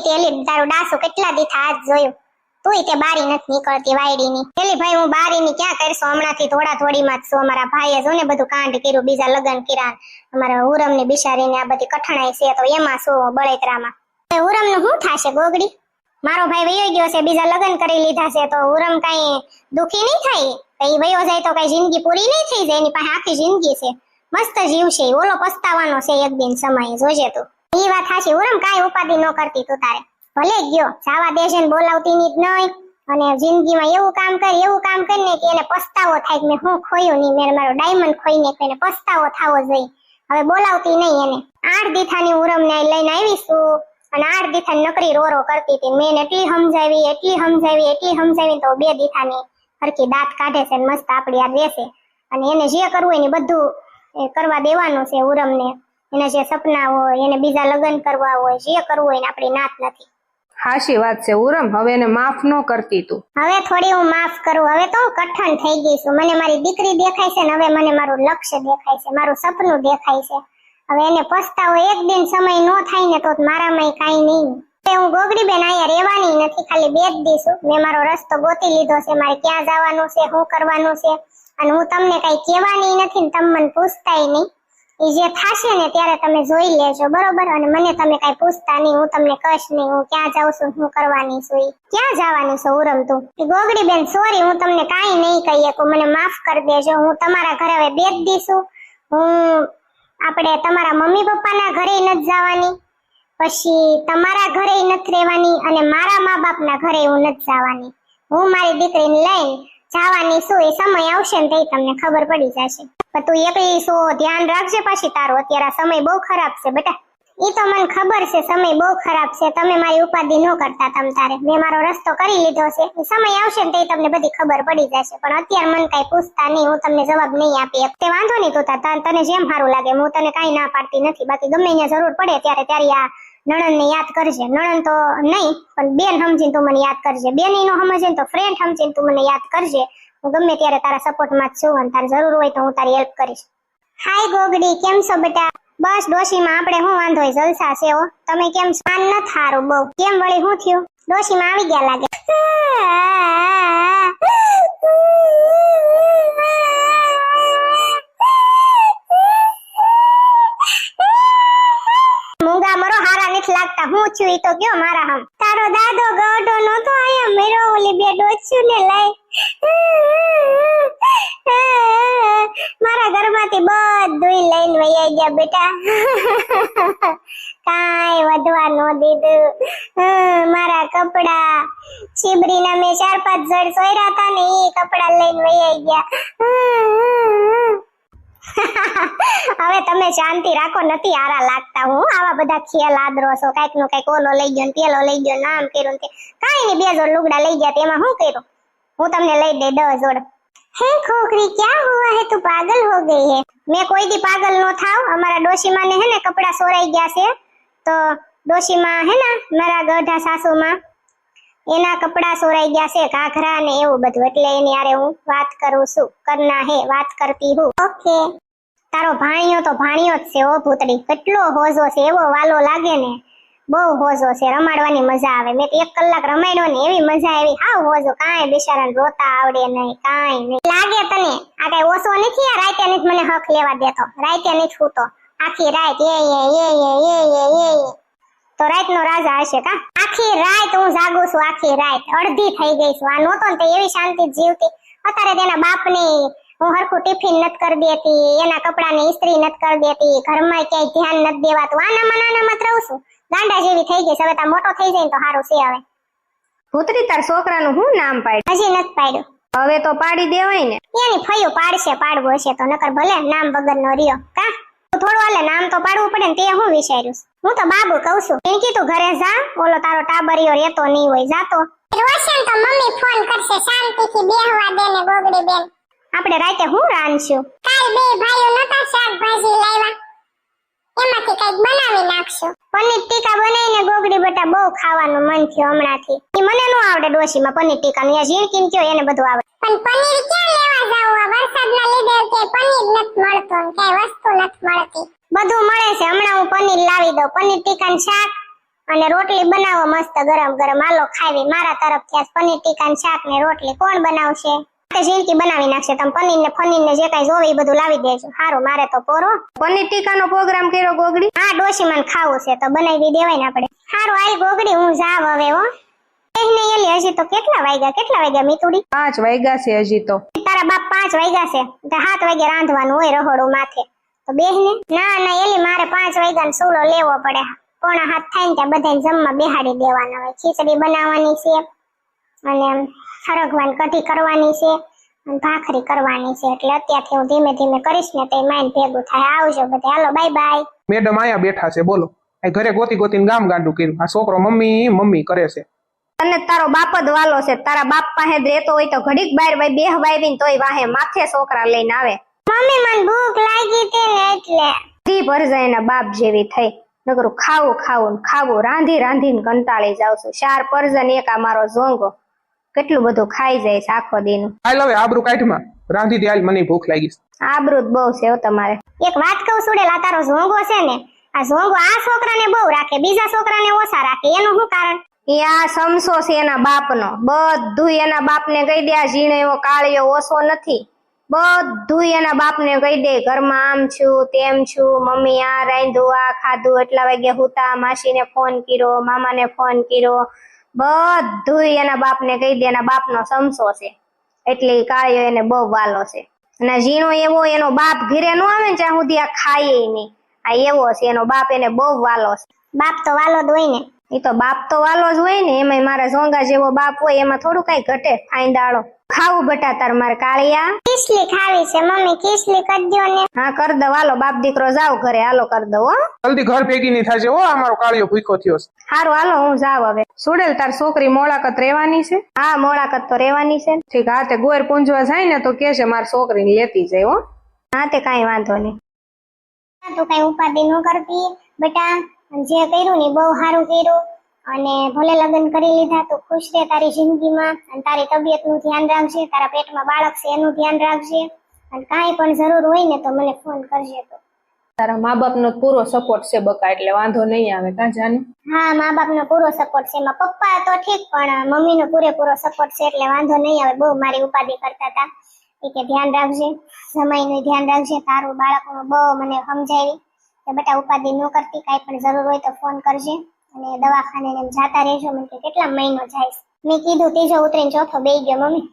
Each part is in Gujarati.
તેલી તારું ડાસુ કેટલા દી થા આજ જોયું તોય તે બારી નથી નીકળતી વાયડીની પેલી ભાઈ હું બારીની ક્યાં કરશો હમણાંથી થોડા થોડીમાં જ છું અમારા ભાઈએ જો ને બધું કાંડ કર્યું બીજા લગ્ન કર્યા અમારા હુરમની બિચારીને આ બધી કઠણાઈ છે તો એમાં શું બળેતરામાં હુરમનું શું થાશે ગોગડી મારો ભાઈ વયો ગયો છે બીજા લગ્ન કરી લીધા છે તો હુરમ કઈ દુખી નહીં થાય કઈ વયો જાય તો કઈ જિંદગી પૂરી નહીં થઈ જાય એની પાસે આખી જિંદગી છે મસ્ત જીવ છે ઓલો પસ્તાવાનો છે એક દિન સમયે જોજે તું ઈ વાત હાચી હુરમ કાઈ ઉપાધિ ન કરતી તું તારે ભલે ગયો જાવા દેશે ને બોલાવતી ની જ નહીં અને જિંદગીમાં એવું કામ કરીને કે એને પસ્તાવો થાય કે મેં હું ખોયું નહીં મેં મારો ડાયમંડ ખોઈને એને પસ્તાવો થાવો જોઈએ હવે બોલાવતી નહીં એને 8 દીથાની હુરમને લઈને આવીશું અને 8 દીથાની નકરી રોરો કરતી હતી મેં એટલી સમજાવી તો 2 દીથાની હરકી દાંત કાઢે છે ને મસ્ત આપડી આ રહેશે અને એને જે કરવું હોય ને બધું કરવા દેવાનું છે હુરમને એને જે સપના હોય એને બીજા લગ્ન કરવા હોય જે કરવું હોય ને આપણી નાત નથી હાચી વાત છે હુરમ હવે એને માફ ન કરતી તું હવે થોડી હું માફ કરું હવે તો હું કઠણ થઈ ગઈ છું મને મારી દીકરી દેખાય છે ને હવે મને મારું લક્ષ્ય દેખાય છે મારું સપનું દેખાય છે હવે એને પસ્તાવો એક દિન સમય ન થાય ને તો મારામાં કાઈ નહીં હું ગોગડી બેન અહીંયા રહેવાની નથી ખાલી 2 જ દિવસ મેં મારો રસ્તો ગોતી લીધો છે મારે ક્યાં જવાનું છે શું કરવાનું છે અને હું તમને કઈ કહેવાની નથી ને તમે મને પૂછતાય નહીં એ જે થાશે ને ત્યારે તમે જોઈ લેજો બરોબર અને મને તમે કઈ પૂછતા નહીં હું તમને કહીશ નહીં હું ક્યાં જાઉં છું શું કરવાની છું ક્યાં જવાની છું હુરમ તું ગોગડી બેન સોરી હું તમને કાઈ નહીં કહી શકું મને માફ કરી દેજો હું તમારા ઘરે હવે 2 જ દિવસ હું આપણે તમારા મમ્મી પપ્પાના ઘરે નથી જવાની પછી તમારા ઘરે નથી રહેવાની અને મારા મા બાપના ઘરે હું નથી જવાની હું મારી દીકરીને લઈને જવાની છું એ સમય આવશે ને તે તમને ખબર પડી જશે પણ તું એકલી છો ધ્યાન રાખજે પાછી તારો અત્યારે સમય બહુ ખરાબ છે બેટા ઈ તો મને ખબર છે સમય બહુ ખરાબ છે તમે મારી ઉપાધિ ન કરતા તમ તારે મેં મારો રસ્તો કરી લીધો છે એ સમય આવશે ને તે તમને બધી ખબર પડી જશે પણ અત્યારે મને કઈ પૂછતા નહીં હું તમને જવાબ નહીં આપી તે વાંધો નહીં તું તને જેમ સારું લાગે હું તને કઈ ના પાડતી નથી બાકી ગમે ત્યાં જરૂર પડે ત્યારે આ નણંદને યાદ કરજે નણંદ તો નહીં પણ બેન સમજીને તું મને યાદ કરજે બેન નો સમજે તો ફ્રેન્ડ સમજીને તું મને યાદ કરજે હું ગમે ત્યારે તારા સપોર્ટમાં જ છું અને તારે જરૂર હોય તો હું તારી હેલ્પ કરીશ હાય ગોગડી કેમ છો બેટા બસ ડોશીમાં આપણે શું વાંધો હોય જલસા છે હો તમે કેમ છો આન ન થારું બહુ કેમ વળી શું થયું ડોશીમાં આવી ગયા લાગે મૂંગા મરો હારા નથી લાગતા હું છું ઈ તો કયો મારા હમ તારો દાદો ગોડો નો તો આયા મેરો ઓલી બે ડોચ્યું ને લઈ મારા ઘરમાંથી બધું લઈને વયા ગયા બેટા કાઈ વધવા નો દીધું મારા કપડા શિબરીના મેં 4-5 જડ સોયરા હતા ને એ કપડા લઈને વયા ગયા હવે તમે શાંતિ રાખો નથી આરા લાગતા હું આવા બધા ખેલ આદરો છો કઈક નો કઈક ઓલો લઈ ગયો ને પેલો લઈ ગયો નામ કર્યું તે કાઈ ની 2 જોડ લુગડા લઈ ગયા તેમાં શું કર્યું હું તમને લઈ દે 10 જોડ હે ખોખરી क्या हुआ है तू पागल हो गई है मैं कोई दी पागल नो थाव हमारा डोशीमा ने है ने कपड़ा सोराई गया से तो डोशीमा है ना मारा गढ़ा सासू માં એના કપડા સોરાઈ ગયા છે ઘાઘરા ને એવું બધું એટલે એની યારે હું વાત કરું છું કરના હે વાત કરતી હું ઓકે તારો ભાણિયો તો ભાણિયો જ છે ઓ ભૂતડી કેટલો હોજો છે એવો વાલો લાગે ને બહુ હોજો છે રમાડવાની મજા આવે મેં 1 કલાક રમાડ્યો ને એવી મજા આવી હાવ હોજો કાંઈ બિચારાને રોતા આવડે નહીં કાંઈ નહીં લાગે તને આ કઈ ઓછો નથી આ રાતે નથી મને હક લેવા દેતો રાતે નથી હું તો આખી રાત એ તો રાત નો રાજા હશે કા આખી રાત હું જાગું છું આખી રાત અડધી થઈ ગઈ છું આ નહોતો ને એવી શાંતિ જીવતી અત્યારે તેના બાપને હું હરખું ટિફિન નથી કરી દેતી એના કપડાને ઇસ્ત્રી નથી કરી દેતી ઘરમાં ક્યાંય ધ્યાન નથી દેવાતું આનામાં રહું છું ગાંડા જેવી થઈ ગઈ હવે તા મોટો થઈ જાય ને તો સારું છે હવે પુત્રી તાર છોકરાનું શું નામ પાડ્યું હજી નથી પાડ્યું હવે તો પાડી દેવાય ને એની ફયું પાડશે પાડવું હશે તો નકર ભલે નામ વગર નો રહ્યો કા થોડું હાલે નામ તો પાડવું પડે ને તે હું વિચાર્યું હું તો બાબુ કહું છું પિંકી તું ઘરે જા ઓલો તારો ટાબરિયો રહેતો નહીં હોય જાતો રોશન તો મમ્મી ફોન કરશે શાંતિથી બેહવા દે ને ગોગડી બેન આપણે રાતે હું રાંધશું કાલ 2 ભાઈઓ નતા શાકભાજી લાવ્યા એમાંથી કઈક બનાવી નાખશું પનીર ટીકા બનાવીને ગોગડી બેટા બહુ ખાવાનું મન થયું હમણાંથી ઈ મને નો આવડે ડોશીમાં પનીર ટીકા ને ઝીણકીન કયો એને બધું આવડે પણ પનીર ક્યાં લેવા જાવ આ વરસાદના લીધે કે પનીર નથી મળતો કે વસ્તુ નથી મળતી બધું મળે છે હમણાં હું પનીર લાવી દઉં પનીર ટીકા ને શાક અને રોટલી બનાવો મસ્ત ગરમ ગરમ, હાલો ખાવી. મારા તરફથી આજ પનીર ટીકા ને શાક ને રોટલી કોણ બનાવશે? જિંદગી બનાવી નાખશે. તમે પનીર ને ફનીર ને જે કઈ જોવે એ બધું લાવી દેજો. હારું, મારે તો પોરો. પનીર ટીકાનો પ્રોગ્રામ કર્યો ગોગડી? હા, ડોશીમાને ખાવું છે તો બનાવી દેવાય ને આપણે. હારું હાલ ગોગડી, હું જાવ હવે હો. નહીં એલી, હજી તો કેટલા વાગ્યા મીતુડી? 5 વાગ્યા છે હજી તો. તારા બાપ 5 વાગ્યા છે તો 7 વાગે રાંધવાનું હોય રહોડું માથે તો બેહને. ના એલી, મારે 5 વાગ્યાનો સૂલો લેવો પડે. 6:45 થાય ને ત્યાં બધાને જમવા બેહાડી દેવાના હોય. ખીચડી બનાવવાની છે અને સરગવાની કઢી કરવાની છે અને ભાખરી કરવાની છે. એટલે અત્યારથી હું ધીમે ધીમે કરીશ ને તો માઇન્ડ ભેગું થાય. આવજો બધા, હાલો બાય બાય. મેડમ આયા બેઠા છે, બોલો. આ ઘરે ગોતીને ગામ ગાંડું કર્યું. આ છોકરો મમ્મી કરે છે. તને તારો બાપ જ વાલો છે. તારા બાપ પાસે જ રહેતો હોય તો ઘડીક બહાર બેહવાય તોય વાહે માથે છોકરા લઈને આવે. મમ્મી મને ભૂખ લાગી હતી ને એટલે ધી ભરજા એના બાપ જેવી થઈ. નકરું ખાવું રાંધીને કંટાળી જાવ છું. 4 પરજન એક આ મારો ઝોંગો કેટલું બધું ખાઈ જાય છે આખો દીનું. હાલ હવે આબરૂ કાઢમાં રાંધી દે, હાલ મને ભૂખ લાગી છે. આબરૂ જ બહુ છે તમારે. એક વાત કહું સુડેલ, આ તારો ઝોંગો છે ને, આ ઝોંગો આ છોકરાને બહુ રાખે, બીજા છોકરાને ઓછા રાખે. એનું શું કારણ? એ આ સમસો છે એના બાપનો. બધું એના બાપને કહી દે. આ ઝીણો એવો કાળિયો ઓછો નથી. બધું એના બાપને કહી દે. ઘરમાં આમ છું તેમ છું, મમ્મી આ રાંધ્યું આ ખાધું, એટલા વાગે હુતા, માસીને ફોન કર્યો, મામાને ફોન કર્યો, બધું એના બાપને કહી દે. એના બાપનો સમસો છે એટલે કાળિયો એને બહુ વાલો છે. અને ઝીણો એવો એનો બાપ ઘરે ન આવે ને ત્યાં સુધી આ ખાય નહીં. આ એવો છે એનો બાપ, એને બહુ વાલો છે. બાપ તો વાલો જ હોય ને. એ તો બાપ તો વાલો જ હોય ને. એમાં મારા ઝોંગા જેવો બાપ હોય એમાં થોડું કઈ ઘટે. ફાઈંદાળો ખાવું બટા તાર મારે કાળિયા? ખીચડી ખાવી છે મમ્મી, ખીચડી કરી દો ને. હા કર દો, હાલો બાપ દીકરો જાવ ઘરે. હાલો કર દો હો. જલ્દી ઘર ભેગી નહીં થાય છે. ઓ અમારો કાળિયો ભૂખ્યો થયો છે. હારું હાલો હું જાવ હવે. સુડેલ તાર છોકરી મોળાકત રહેવાની છે? હા મોળાકત તો રહેવાની છે. ઠીક, હા તે ગોર પૂંજવા જાય ને તો કે છે મારી છોકરીને લેતી જાય હો. હા તે કઈ વાંધો નહીં. તું કઈ ઉપાધિ ન કરતી બેટા, જે કર્યું ને બહુ સારું કર્યું. અને ભલે લગ્ન કરી લીધા તો ખુશ રહે તારી જિંદગીમાં. અને તારી તબિયતનું ધ્યાન રાખજે, તારા પેટમાં બાળક છે એનું ધ્યાન રાખજે. અને કાંઈ પણ જરૂર હોય ને તો મને ફોન કરજે. તો તારા મા બાપનો પૂરો સપોર્ટ છે બકા, એટલે વાંધો નહીં આવે. કાં જાને? હા, મા બાપનો પૂરો સપોર્ટ છે. એમાં પપ્પા તો ઠીક, પણ મમ્મીનો પૂરેપૂરો સપોર્ટ છે એટલે વાંધો નહીં આવે. બહુ મારી ઉપાધિ કરતા હતા એ કે ધ્યાન રાખજે, સમયનું ધ્યાન રાખજે. તારું બાળકનું બહુ મને સમજાવી કે બેટા ઉપાધિ ન કરતી, કાંઈ પણ જરૂર હોય તો ફોન કરજે. અને દવાખાને એમ જાતા રહેજો. મને કે કેટલા મહિનો જાય? મેં કીધું ત્રીજો ઉતરીને ચોથો બેસી ગયો મમ્મી.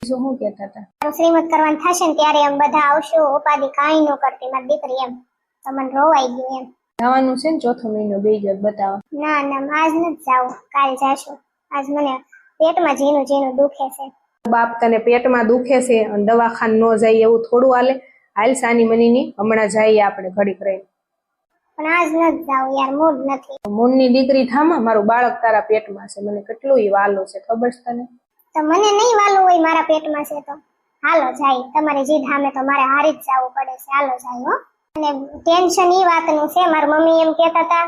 શું કહેતા હતા? તારું શ્રીમત કરવાનું થશે ને ત્યારે એમ બધા આવશું. ઉપાધિ કાંઈ ન કરતી મારી દીકરી એમ. તો મને રોવાઈ ગયું એમ. જવાનું છે ને 4થો મહિનો બેસી બતાવો. ના આજ નથી જાવું, કાલ જાશું. આજ મને પેટમાં ઝીણું દુખે છે. બાપ તને પેટમાં દુખે છે અને દવાખાને ન જાય એવું થોડું હાલે? હાલ સાની મનીની હમણાં જઈએ આપણે ઘડીક રહીને. પણ આજ નથી જાવું યાર, મૂડ નથી. મૂળની દીકરી થામા, મારું બાળક તારા પેટમાં છે. મને કેટલું ઈ વાલો છે ખબર છે તને? તો મને નહીં વાલું હોય મારા પેટમાં છે તો હાલો જાય. તમારી જીદ સામે તો મારે હારી જ જવું પડે છે. હાલો જાય હો. અને ટેન્શન ઈ વાતનું છે, મારા મમ્મી એમ કહેતા હતા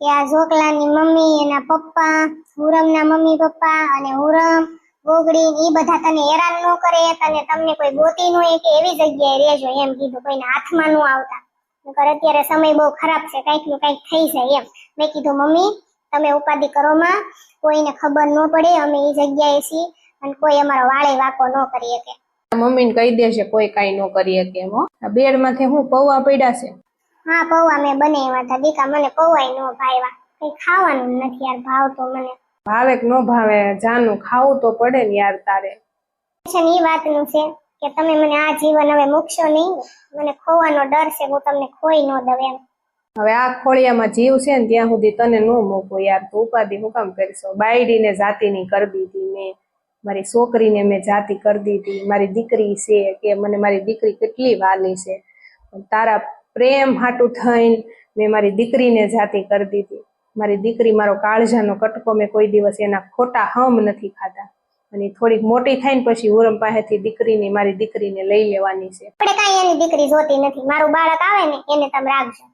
કે આ ઝોકલાની મમ્મી, એના પપ્પા, હુરમના મમ્મી પપ્પા અને હુરમ ગોગડી ઈ બધા તને હેરાન ન કરે, તમને કોઈ ગોતી નો કે એવી જગ્યાએ રહેજો એમ કીધું. કોઈને હાથમાં ન આવતા. અત્યારે સમય બહુ ખરાબ છે, કઈક નું કઈક થઈ જાય એમ. મેં કીધું મમ્મી તમે ઉપાધિ કરો માં, કોઈને ખબર ન પડે અમે એ જગ્યાએ છીએ અને કોઈ અમારો વાળે વાકો ન કરી શકે. મમ્મીને કહી દેશે કોઈ કઈ ન કરી શકે એમ. આ બેડમાંથી હું પૌવા પડ્યા છે? હા પૌવા મેં બનાવ્યા હતા દીકા, મને પૌવાય ન ભાવ્યા. કઈ ખાવાનું નથી યાર, ભાવતો મને. ભાવે કે ન ભાવે જાનું ખાવું તો પડે ને યાર તારે. એ વાતનું છે કે તમે મને આ જીવન હવે મૂકશો નહીં. મને ખોવાનો ડર છે, હું તમને ખોઈ ન દઉં એમ. હવે આ ખોળિયામાં જીવ છે ને ત્યાં સુધી તને ન મૂકો યાર. તું ઉપાધિ હું કામ કરીશો? બાયડીને જાતિની કરી દીધી મેં, મારી છોકરીને મેં જાતિ કરી દીધી. મારી દીકરી છે કે મને મારી દીકરી કેટલી વાલી છે. તારા પ્રેમ હાટું થઈને મેં મારી દીકરીને જાતિ કરી દીધી. મારી દીકરી મારો કાળજાનો કટકો, મેં કોઈ દિવસ એના ખોટા હમ નથી ખાધા. અને થોડીક મોટી થાય ને પછી ઉરમ પાસેથી દીકરીને, મારી દીકરીને લઈ લેવાની છે. આપણે કાંઈ એની દીકરી જોતી નથી. મારું બાળક આવે ને એને તમે રાખજો.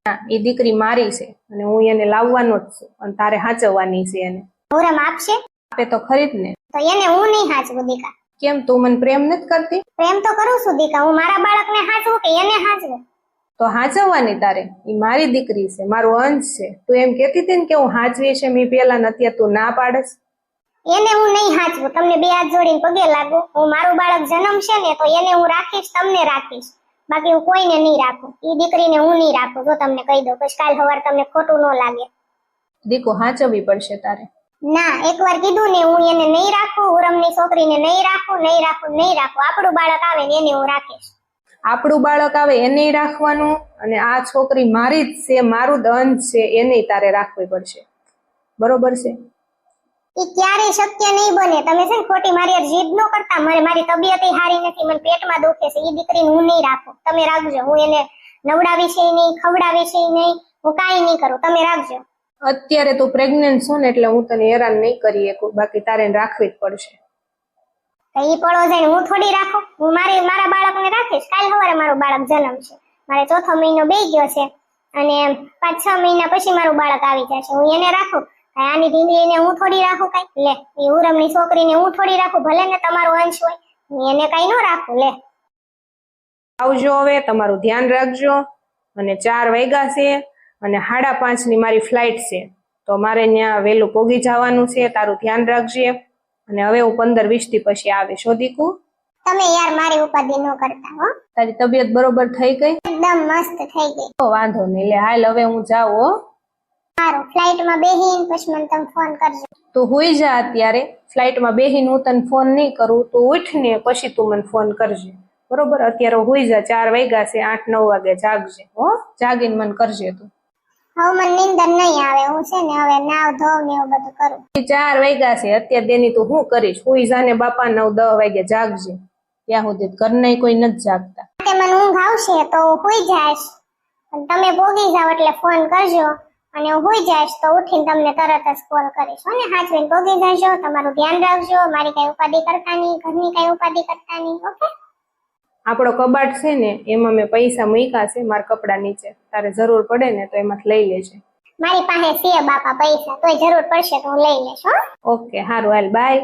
હા એ દીકરી મારી છે અને હું એને લાવવાનો જ છું અને તારે હાચવવાની છે એને. ઉરમ આપશે? આપે તો ખરી જ ને. તો એને હું નહીં હાચવું દીકા. કેમ તું મને પ્રેમ નથી કરતી? પ્રેમ તો કરું છું દીકા. હું મારા બાળકને હાચવું કે એને હાચવું? તો હાચવવાની તારે. ઈ મારી દીકરી છે, મારું અંશ છે. તું એમ કહેતી હતી ને કે હું હાચવી છે મેં પેલા ને અત્યારે તું ના પાડસ. એને હું નહીં હાચવું, તમને બે હાથ જોડીને પગે લાગુ. હું મારું બાળક જન્મ છે ને તો એને હું રાખીશ, તમને રાખીશ, બાકી હું કોઈને નહીં રાખું. ઈ દીકરીને હું નહીં રાખું, જો તમને કહી દઉં, પછી કાલ સવાર તમને ખોટું ન લાગે. દીકો હાચવવી પડશે તારે. ના, એકવાર કીધું ને હું એને નહીં રાખું, ઉરમની છોકરીને નહીં રાખું, નહીં રાખું, નહીં રાખું. આપણું બાળક આવે ને એને હું રાખીશ. આપણું બાળક આવે એને રાખવાનું, અને આ છોકરી મારી જ છે, મારું જ અંશ છે, એને તારે રાખવી પડશે. બરોબર છે? ઈ ક્યારેય શક્ય નહીં બને. તમે છે ને ખોટી મારી હારે જીદ ન કરતા. મારી તબિયત હારી નથી, મને પેટમાં દુખે છે. ઈ દીકરીને હું નહીં રાખું, તમે રાખજો. હું એને નવડાવીશ નહીં, ખવડાવીશ નહીં, હું કાંઈ નહીં કરું, તમે રાખજો. અત્યારે તું પ્રેગ્નન્ટ છો ને એટલે હું તને હેરાન નહીં કરી શકું, બાકી તારે એને રાખવી જ પડશે. તો ઈ પડો જઈને હું થોડી રાખું. હું મારા બાળકને રાખીશ. કાલ સવારે મારું બાળક જન્મ છે, મારે 4થો મહિનો બેસી ગયો છે, અને 5-6 મહિના પછી મારું બાળક આવી જશે. હું એને રાખું? આની ઢીંગલીને હું થોડી રાખું? કઈ લે, એ ઉરમની છોકરીને હું થોડી રાખું? ભલે ને તમારો અંશ હોય, હું એને કઈ ન રાખું. લે આવજો, હવે તમારું ધ્યાન રાખજો. અને 4 વાગ્યા છે અને 5:30 ની મારી ફ્લાઇટ છે, તો મારે ત્યાં વહેલું પોગી જવાનું છે. તારું ધ્યાન રાખજે. અને હવે હું 15-20 થી પછી આવીશ. હો દીકુ, તમે યાર મારી ઉપાધિ ન કરતા હો. તારી તબિયત બરોબર થઈ ગઈ? એકદમ મસ્ત થઈ ગઈ. તો વાંધો નહીં, લે હાલ હવે હું જાઉં. હો સારું, ફ્લાઇટમાં બેહીને પછી મને તમે ફોન કરજો. તું હુઈ જા અત્યારે. ફ્લાઇટમાં બેહીને હું તને ફોન નહીં કરું, તું ઉઠ ને પછી તું મને ફોન કરજે. બરોબર? અત્યારે હુઈ જા. 4 વાગ્યા છે, 8-9 વાગે જાગજે. હો, જાગીને મને કરજે તું. હવે મને નીંદર નહીં આવે. હું છે ને હવે નાવ ધોવ ને એવું બધું કરું. 4 વાગ્યા છે અત્યારે, તેની તું શું કરીશ? હુઈ જા ને બાપા. 9-10 વાગે જાગજે. ત્યાં સુધી ઘરના કોઈ નથી જાગતા. મને ઊંઘ આવશે તો હું હુઈ જઈશ. તમે પોગી જાવ એટલે ફોન કરજો, અને હું હુઈ જઈશ તો ઉઠીને તમને તરત જ કોલ કરીશ. હો ને? હાચવીને પોગી જજો. તમારું ધ્યાન રાખજો. મારી કઈ ઉપાધિ કરતા નહીં, ઘરની કઈ ઉપાધિ કરતા નહીં. ઓકે? આપણો કબાટ છે ને એમાં મેં પૈસા મૂક્યા છે મારા કપડા નીચે. તારે જરૂર પડે ને તો એમાંથી લઈ લેજે. મારી પાસે છે બાપા પૈસા, તોય જરૂર પડશે તો હું લઈ લઈશ. હો? ઓકે, હારું, હાલ, બાય.